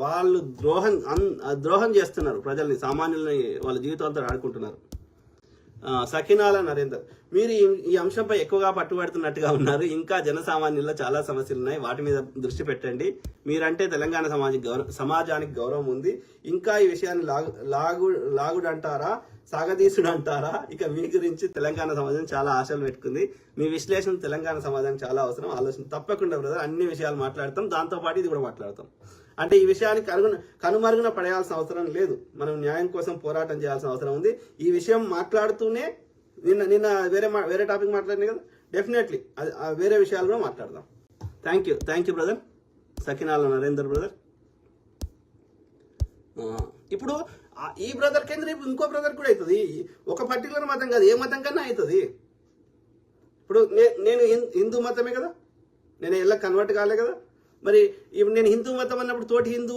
వాళ్ళు ద్రోహం చేస్తున్నారు ప్రజల్ని, సామాన్యుల్ని వాళ్ళ జీవితాలతో ఆడుకుంటున్నారు. సకినాల నరేందర్, మీరు ఈ అంశంపై ఎక్కువగా పట్టుబడుతున్నట్టుగా ఉన్నారు. ఇంకా జనసామాన్యుల్లో చాలా సమస్యలు ఉన్నాయి, వాటి మీద దృష్టి పెట్టండి. మీరంటే తెలంగాణ సమాజానికి గౌరవం ఉంది. ఇంకా ఈ విషయాన్ని లాగుడంటారా, సాగదీసుడు అంటారా? ఇక మీ గురించి తెలంగాణ సమాజం చాలా ఆశలు పెట్టుకుంది. మీ విశ్లేషణ తెలంగాణ సమాజానికి చాలా అవసరం. ఆలోచన తప్పకుండా బ్రదర్, అన్ని విషయాలు మాట్లాడతాం, దాంతోపాటు ఇది కూడా మాట్లాడతాం. అంటే ఈ విషయానికి కనుమరుగున పడేయాల్సిన అవసరం లేదు. మనం న్యాయం కోసం పోరాటం చేయాల్సిన అవసరం ఉంది. ఈ విషయం మాట్లాడుతూనే నిన్న వేరే టాపిక్ మాట్లాడినాయి కదా, డెఫినెట్లీ వేరే విషయాలు కూడా మాట్లాడదాం. Thank you brother. Sakinala Narender brother. ఇప్పుడు ఈ బ్రదర్ కింద రేపు ఇంకో బ్రదర్ కూడా అవుతుంది. ఒక పర్టికులర్ మతం కాదు, ఏ మతం కన్నా అవుతుంది. ఇప్పుడు నేను హిందూ మతమే కదా, నేను ఎలా కన్వర్ట్ కాలే కదా. మరి ఇప్పుడు నేను హిందూ మతం అన్నప్పుడు తోటి హిందూ